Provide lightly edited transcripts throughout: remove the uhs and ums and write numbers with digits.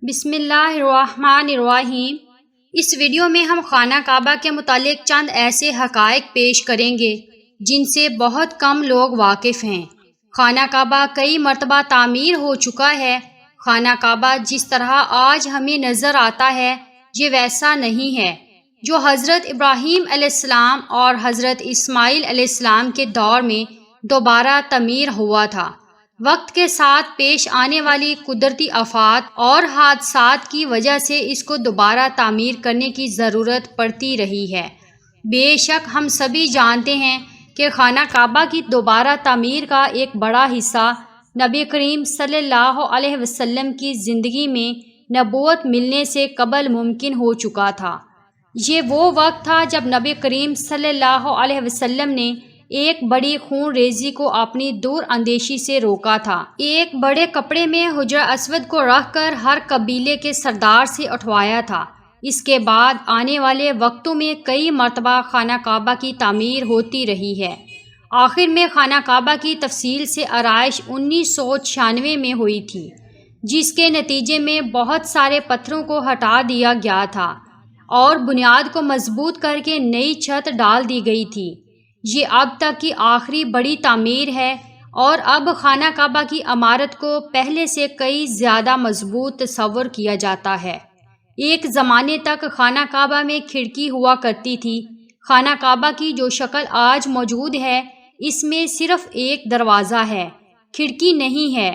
بسم اللہ الرحمن الرحیم۔ اس ویڈیو میں ہم خانہ کعبہ کے متعلق چند ایسے حقائق پیش کریں گے جن سے بہت کم لوگ واقف ہیں۔ خانہ کعبہ کئی مرتبہ تعمیر ہو چکا ہے۔ خانہ کعبہ جس طرح آج ہمیں نظر آتا ہے یہ ویسا نہیں ہے جو حضرت ابراہیم علیہ السلام اور حضرت اسماعیل علیہ السلام کے دور میں دوبارہ تعمیر ہوا تھا۔ وقت کے ساتھ پیش آنے والی قدرتی آفات اور حادثات کی وجہ سے اس کو دوبارہ تعمیر کرنے کی ضرورت پڑتی رہی ہے۔ بے شک ہم سبھی جانتے ہیں کہ خانہ کعبہ کی دوبارہ تعمیر کا ایک بڑا حصہ نبی کریم صلی اللہ علیہ وسلم کی زندگی میں نبوت ملنے سے قبل ممکن ہو چکا تھا۔ یہ وہ وقت تھا جب نبی کریم صلی اللہ علیہ وسلم نے ایک بڑی خون ریزی کو اپنی دور اندیشی سے روکا تھا۔ ایک بڑے کپڑے میں حجرہ اسود کو رکھ کر ہر قبیلے کے سردار سے اٹھوایا تھا۔ اس کے بعد آنے والے وقتوں میں کئی مرتبہ خانہ کعبہ کی تعمیر ہوتی رہی ہے۔ آخر میں خانہ کعبہ کی تفصیل سے آرائش 1996 میں ہوئی تھی، جس کے نتیجے میں بہت سارے پتھروں کو ہٹا دیا گیا تھا اور بنیاد کو مضبوط کر کے نئی چھت ڈال دی گئی تھی۔ یہ اب تک کی آخری بڑی تعمیر ہے اور اب خانہ کعبہ کی عمارت کو پہلے سے کئی زیادہ مضبوط تصور کیا جاتا ہے۔ ایک زمانے تک خانہ کعبہ میں کھڑکی ہوا کرتی تھی۔ خانہ کعبہ کی جو شکل آج موجود ہے اس میں صرف ایک دروازہ ہے، کھڑکی نہیں ہے۔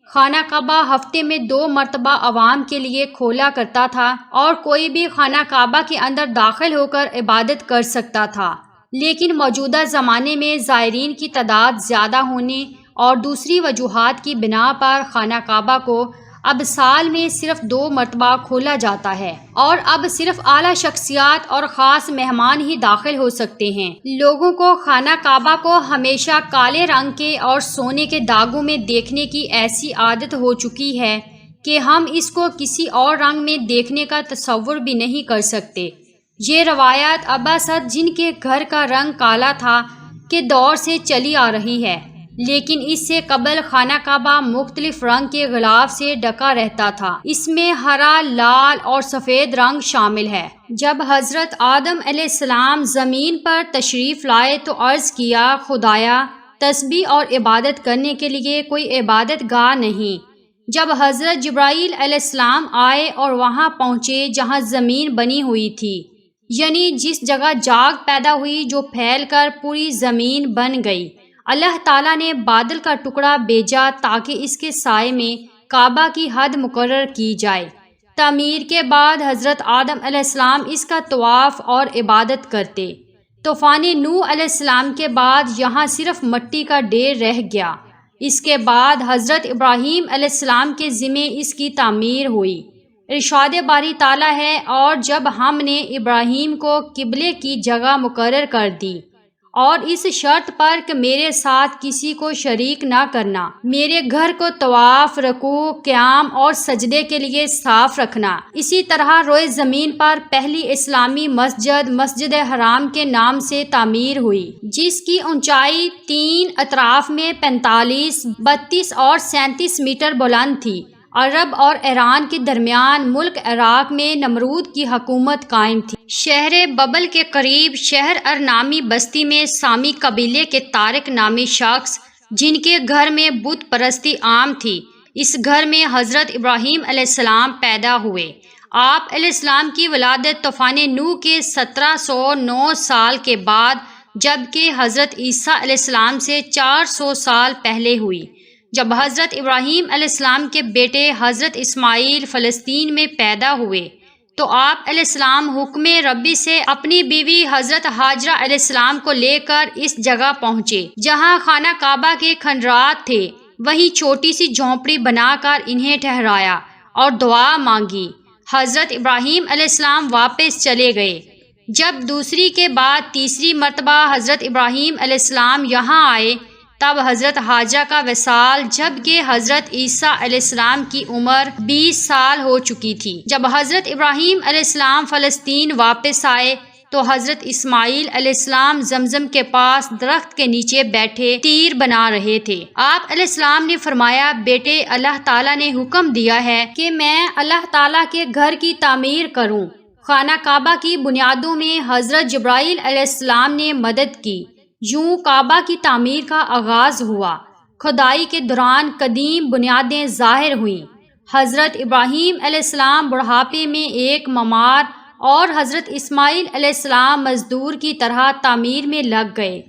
خانہ کعبہ ہفتے میں 2 مرتبہ عوام کے لیے کھولا کرتا تھا اور کوئی بھی خانہ کعبہ کے اندر داخل ہو کر عبادت کر سکتا تھا، لیکن موجودہ زمانے میں زائرین کی تعداد زیادہ ہونے اور دوسری وجوہات کی بنا پر خانہ کعبہ کو اب سال میں صرف 2 مرتبہ کھولا جاتا ہے اور اب صرف اعلیٰ شخصیات اور خاص مہمان ہی داخل ہو سکتے ہیں۔ لوگوں کو خانہ کعبہ کو ہمیشہ کالے رنگ کے اور سونے کے داغوں میں دیکھنے کی ایسی عادت ہو چکی ہے کہ ہم اس کو کسی اور رنگ میں دیکھنے کا تصور بھی نہیں کر سکتے۔ یہ روایت اباسط جن کے گھر کا رنگ کالا تھا کے دور سے چلی آ رہی ہے، لیکن اس سے قبل خانہ کعبہ مختلف رنگ کے غلاف سے ڈھکا رہتا تھا۔ اس میں ہرا، لال اور سفید رنگ شامل ہے۔ جب حضرت آدم علیہ السلام زمین پر تشریف لائے تو عرض کیا، خدایا تسبیح اور عبادت کرنے کے لیے کوئی عبادت گاہ نہیں۔ جب حضرت جبرائیل علیہ السلام آئے اور وہاں پہنچے جہاں زمین بنی ہوئی تھی، یعنی جس جگہ جاگ پیدا ہوئی جو پھیل کر پوری زمین بن گئی، اللہ تعالیٰ نے بادل کا ٹکڑا بھیجا تاکہ اس کے سائے میں کعبہ کی حد مقرر کی جائے۔ تعمیر کے بعد حضرت آدم علیہ السلام اس کا طواف اور عبادت کرتے۔ طوفان نوح علیہ السلام کے بعد یہاں صرف مٹی کا ڈھیر رہ گیا۔ اس کے بعد حضرت ابراہیم علیہ السلام کے ذمے اس کی تعمیر ہوئی۔ ارشاد باری تعالیٰ ہے، اور جب ہم نے ابراہیم کو قبلے کی جگہ مقرر کر دی اور اس شرط پر کہ میرے ساتھ کسی کو شریک نہ کرنا، میرے گھر کو طواف، رکوع، قیام اور سجدے کے لیے صاف رکھنا، اسی طرح روئے زمین پر پہلی اسلامی مسجد مسجد حرام کے نام سے تعمیر ہوئی، جس کی اونچائی 3 اطراف میں 45، 32 اور 37 میٹر بلند تھی۔ عرب اور ایران کے درمیان ملک عراق میں نمرود کی حکومت قائم تھی۔ شہر ببل کے قریب شہر ار نامی بستی میں سامی قبیلے کے طارق نامی شخص جن کے گھر میں بت پرستی عام تھی، اس گھر میں حضرت ابراہیم علیہ السلام پیدا ہوئے۔ آپ علیہ السلام کی ولادت طوفان نوح کے 1709 سال کے بعد جبکہ حضرت عیسیٰ علیہ السلام سے 400 سال پہلے ہوئی، جب حضرت ابراہیم علیہ السلام کے بیٹے حضرت اسماعیل فلسطین میں پیدا ہوئے تو آپ علیہ السلام حکم ربی سے اپنی بیوی حضرت ہاجرہ علیہ السلام کو لے کر اس جگہ پہنچے جہاں خانہ کعبہ کے کھنڈرات تھے۔ وہیں چھوٹی سی جھونپڑی بنا کر انہیں ٹھہرایا اور دعا مانگی۔ حضرت ابراہیم علیہ السلام واپس چلے گئے۔ جب دوسری کے بعد تیسری مرتبہ حضرت ابراہیم علیہ السلام یہاں آئے تب حضرت ہاجرہ کا وصال جبکہ حضرت عیسیٰ علیہ السلام کی عمر 20 سال ہو چکی تھی۔ جب حضرت ابراہیم علیہ السلام فلسطین واپس آئے تو حضرت اسماعیل علیہ السلام زمزم کے پاس درخت کے نیچے بیٹھے تیر بنا رہے تھے۔ آپ علیہ السلام نے فرمایا، بیٹے، اللہ تعالیٰ نے حکم دیا ہے کہ میں اللہ تعالیٰ کے گھر کی تعمیر کروں۔ خانہ کعبہ کی بنیادوں میں حضرت جبرائیل علیہ السلام نے مدد کی۔ یوں کعبہ کی تعمیر کا آغاز ہوا۔ کھدائی کے دوران قدیم بنیادیں ظاہر ہوئیں۔ حضرت ابراہیم علیہ السلام بڑھاپے میں ایک معمار اور حضرت اسماعیل علیہ السلام مزدور کی طرح تعمیر میں لگ گئے۔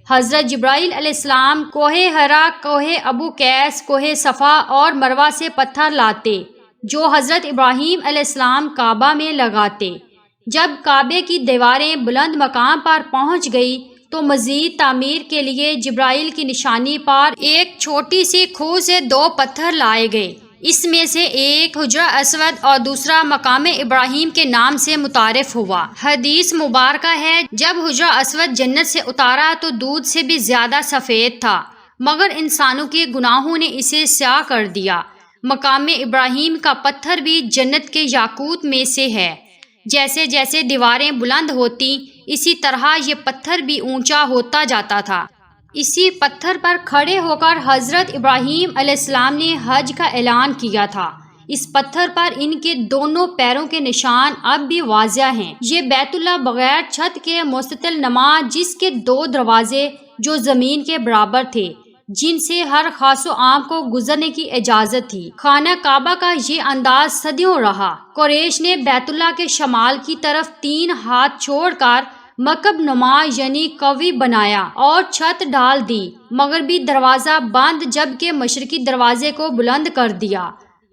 حضرت جبرائیل علیہ السلام کوہ ہرا، کوہ ابو قیس، کوہ صفا اور مروہ سے پتھر لاتے جو حضرت ابراہیم علیہ السلام کعبہ میں لگاتے۔ جب کعبے کی دیواریں بلند مقام پر پہنچ گئی تو مزید تعمیر کے لیے جبرائیل کی نشانی پر ایک چھوٹی سی کھوہ سے 2 پتھر لائے گئے۔ اس میں سے ایک حجرہ اسود اور دوسرا مقام ابراہیم کے نام سے متعارف ہوا۔ حدیث مبارکہ ہے، جب حجرہ اسود جنت سے اتارا تو دودھ سے بھی زیادہ سفید تھا، مگر انسانوں کے گناہوں نے اسے سیاہ کر دیا۔ مقام ابراہیم کا پتھر بھی جنت کے یاقوت میں سے ہے۔ جیسے جیسے دیواریں بلند ہوتی، اسی طرح یہ پتھر بھی اونچا ہوتا جاتا تھا۔ اسی پتھر پر کھڑے ہو کر حضرت ابراہیم علیہ السلام نے حج کا اعلان کیا تھا۔ اس پتھر پر ان کے دونوں پیروں کے نشان اب بھی واضح ہیں۔ یہ بیت اللہ بغیر چھت کے مستطیل نما، جس کے 2 دروازے جو زمین کے برابر تھے، جن سے ہر خاص و عام کو گزرنے کی اجازت تھی۔ خانہ کعبہ کا یہ انداز صدیوں رہا۔ قریش نے بیت اللہ کے شمال کی طرف 3 ہاتھ چھوڑ کر مکعب نما یعنی کوی بنایا اور چھت ڈال دی، مغربی دروازہ بند جبکہ مشرقی دروازے کو بلند کر دیا۔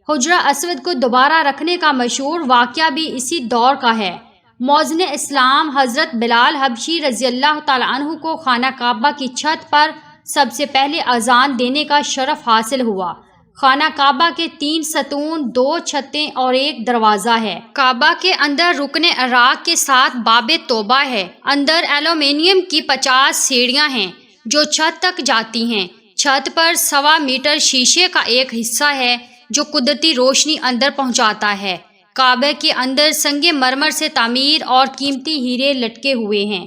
حجرہ اسود کو دوبارہ رکھنے کا مشہور واقعہ بھی اسی دور کا ہے۔ مؤذن اسلام حضرت بلال حبشی رضی اللہ تعالیٰ عنہ کو خانہ کعبہ کی چھت پر سب سے پہلے اذان دینے کا شرف حاصل ہوا۔ خانہ کعبہ کے 3 ستون، 2 چھتیں اور 1 دروازہ ہے۔ کعبہ کے اندر رکن عراق کے ساتھ باب توبہ ہے۔ اندر ایلومینیم کی 50 سیڑھیاں ہیں جو چھت تک جاتی ہیں۔ چھت پر 1.25 میٹر شیشے کا ایک حصہ ہے جو قدرتی روشنی اندر پہنچاتا ہے۔ کعبے کے اندر سنگ مرمر سے تعمیر اور قیمتی ہیرے لٹکے ہوئے ہیں۔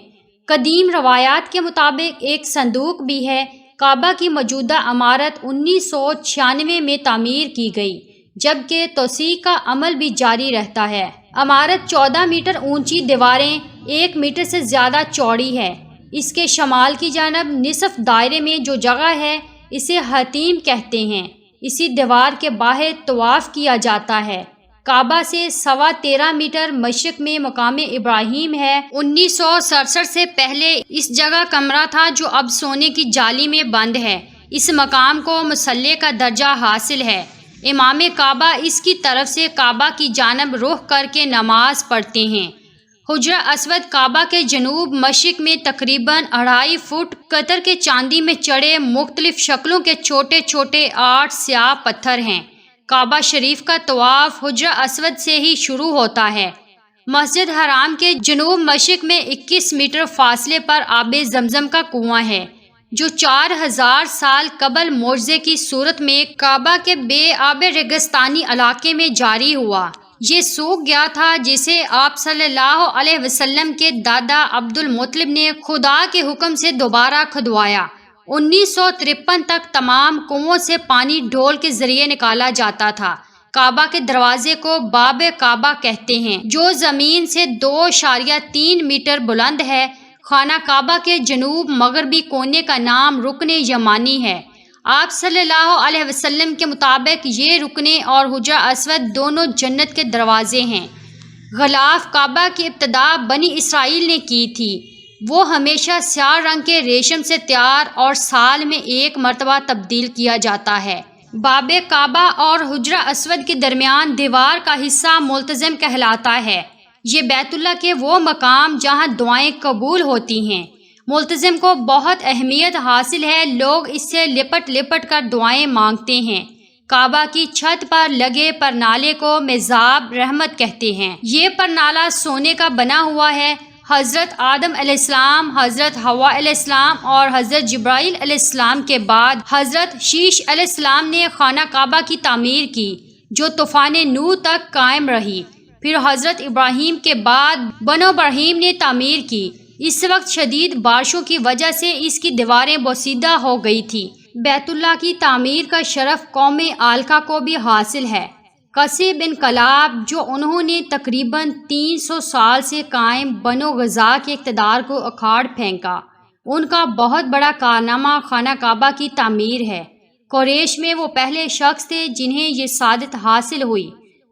قدیم روایات کے مطابق ایک صندوق بھی ہے۔ کعبہ کی موجودہ عمارت 1996 میں تعمیر کی گئی، جبکہ توسیع کا عمل بھی جاری رہتا ہے۔ عمارت 14 میٹر اونچی، دیواریں 1 میٹر سے زیادہ چوڑی ہے۔ اس کے شمال کی جانب نصف دائرے میں جو جگہ ہے اسے حتیم کہتے ہیں۔ اسی دیوار کے باہر طواف کیا جاتا ہے۔ کعبہ سے 13.25 میٹر مشرق میں مقام ابراہیم ہے۔ 1967 سے پہلے اس جگہ کمرہ تھا جو اب سونے کی جالی میں بند ہے۔ اس مقام کو مصلی کا درجہ حاصل ہے۔ امام کعبہ اس کی طرف سے کعبہ کی جانب رخ کر کے نماز پڑھتے ہیں۔ حجرہ اسود کعبہ کے جنوب مشرق میں تقریباً 2.5 فٹ قطر کے چاندی میں چڑھے مختلف شکلوں کے چھوٹے چھوٹے 8 سیاہ پتھر ہیں۔ کعبہ شریف کا طواف حجرہ اسود سے ہی شروع ہوتا ہے۔ مسجد حرام کے جنوب مشرق میں 21 میٹر فاصلے پر آب زمزم کا کنواں ہے، جو 4000 سال قبل معجزے کی صورت میں کعبہ کے بے آب ریگستانی علاقے میں جاری ہوا۔ یہ سوکھ گیا تھا، جسے آپ صلی اللہ علیہ وسلم کے دادا عبد المطلب نے خدا کے حکم سے دوبارہ کھدوایا۔ 1953 تک تمام کنووں سے پانی ڈھول کے ذریعے نکالا جاتا تھا۔ کعبہ کے دروازے کو باب کعبہ کہتے ہیں، جو زمین سے 2.3 میٹر بلند ہے۔ خانہ کعبہ کے جنوب مغربی کونے کا نام رکن یمانی ہے۔ آپ صلی اللہ علیہ وسلم کے مطابق یہ رکن اور حجرہ اسود دونوں جنت کے دروازے ہیں۔ غلاف کعبہ کی ابتدا بنی اسرائیل نے کی تھی۔ وہ ہمیشہ سیاہ رنگ کے ریشم سے تیار اور سال میں 1 مرتبہ تبدیل کیا جاتا ہے۔ باب کعبہ اور حجرہ اسود کے درمیان دیوار کا حصہ ملتزم کہلاتا ہے۔ یہ بیت اللہ کے وہ مقام جہاں دعائیں قبول ہوتی ہیں۔ ملتزم کو بہت اہمیت حاصل ہے، لوگ اس سے لپٹ لپٹ کر دعائیں مانگتے ہیں۔ کعبہ کی چھت پر لگے پرنالے کو میزاب رحمت کہتے ہیں۔ یہ پرنالہ سونے کا بنا ہوا ہے۔ حضرت آدم علیہ السلام، حضرت حوا علیہ السلام اور حضرت جبرائیل علیہ السلام کے بعد حضرت شیش علیہ السلام نے خانہ کعبہ کی تعمیر کی، جو طوفان نوح تک قائم رہی۔ پھر حضرت ابراہیم کے بعد بنو ابراہیم نے تعمیر کی۔ اس وقت شدید بارشوں کی وجہ سے اس کی دیواریں بوسیدہ ہو گئی تھی۔ بیت اللہ کی تعمیر کا شرف قوم آلکا کو بھی حاصل ہے۔ قصی بن کلاب، جو انہوں نے تقریباً 300 سال سے قائم بنو غزا کے اقتدار کو اکھاڑ پھینکا، ان کا بہت بڑا کارنامہ خانہ کعبہ کی تعمیر ہے۔ قریش میں وہ پہلے شخص تھے جنہیں یہ سعادت حاصل ہوئی۔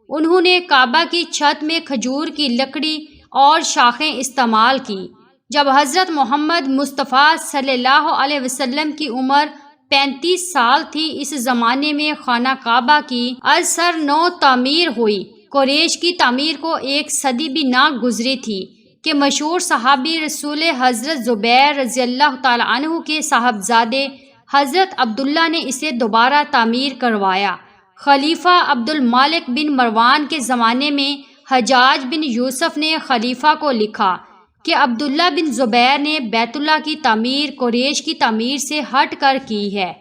انہوں نے کعبہ کی چھت میں کھجور کی لکڑی اور شاخیں استعمال کی۔ جب حضرت محمد مصطفیٰ صلی اللہ علیہ وسلم کی عمر 35 سال تھی، اس زمانے میں خانہ کعبہ کی از سر نو تعمیر ہوئی۔ قریش کی تعمیر کو 1 صدی بھی نہ گزری تھی کہ مشہور صحابی رسول حضرت زبیر رضی اللہ تعالیٰ عنہ کے صاحبزادے حضرت عبداللہ نے اسے دوبارہ تعمیر کروایا۔ خلیفہ عبد الملک بن مروان کے زمانے میں حجاج بن یوسف نے خلیفہ کو لکھا کہ عبداللہ بن زبیر نے بیت اللہ کی تعمیر قریش کی تعمیر سے ہٹ کر کی ہے۔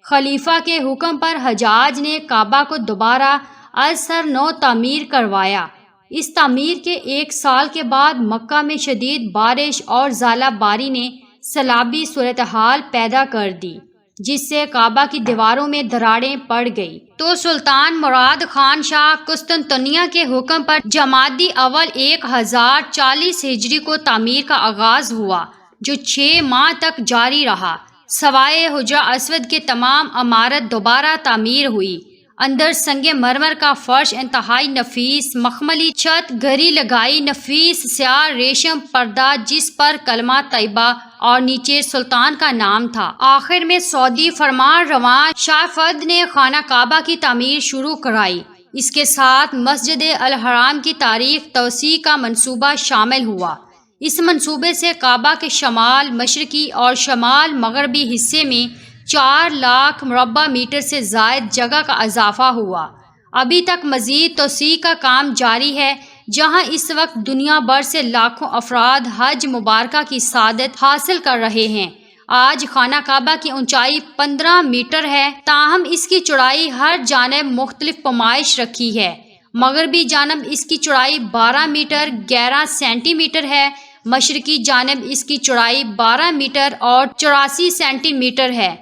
خلیفہ کے حکم پر حجاج نے کعبہ کو دوبارہ از سر نو تعمیر کروایا۔ اس تعمیر کے 1 سال کے بعد مکہ میں شدید بارش اور ژالہ باری نے سیلابی صورتحال پیدا کر دی، جس سے کعبہ کی دیواروں میں دراڑیں پڑ گئی۔ تو سلطان مراد خان شاہ قسطنطنیہ کے حکم پر جمادی اول 1040 ہجری کو تعمیر کا آغاز ہوا، جو 6 ماہ تک جاری رہا۔ سوائے حجرہ اسود کے تمام عمارت دوبارہ تعمیر ہوئی۔ اندر سنگ مرمر کا فرش، انتہائی نفیس مخملی چھت، گھری لگائی نفیس سیاہ ریشم پردہ جس پر کلمہ طیبہ اور نیچے سلطان کا نام تھا۔ آخر میں سعودی فرمان رواں شاہ فہد نے خانہ کعبہ کی تعمیر شروع کرائی۔ اس کے ساتھ مسجد الحرام کی تاریخ توسیع کا منصوبہ شامل ہوا۔ اس منصوبے سے کعبہ کے شمال مشرقی اور شمال مغربی حصے میں 4 لاکھ مربع میٹر سے زائد جگہ کا اضافہ ہوا۔ ابھی تک مزید توسیع کا کام جاری ہے، جہاں اس وقت دنیا بھر سے لاکھوں افراد حج مبارکہ کی سعادت حاصل کر رہے ہیں۔ آج خانہ کعبہ کی اونچائی 15 میٹر ہے، تاہم اس کی چوڑائی ہر جانب مختلف پیمائش رکھی ہے۔ مغربی جانب اس کی چوڑائی 12 میٹر 11 سینٹی میٹر ہے، مشرقی جانب اس کی چوڑائی 12 میٹر اور 84 سینٹی میٹر ہے۔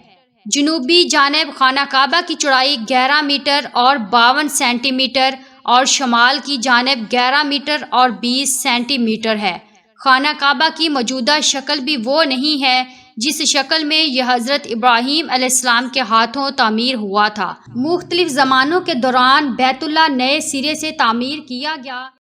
جنوبی جانب خانہ کعبہ کی چوڑائی 11 میٹر اور 52 سینٹی میٹر اور شمال کی جانب 11 میٹر اور 20 سینٹی میٹر ہے۔ خانہ کعبہ کی موجودہ شکل بھی وہ نہیں ہے جس شکل میں یہ حضرت ابراہیم علیہ السلام کے ہاتھوں تعمیر ہوا تھا۔ مختلف زمانوں کے دوران بیت اللہ نئے سرے سے تعمیر کیا گیا۔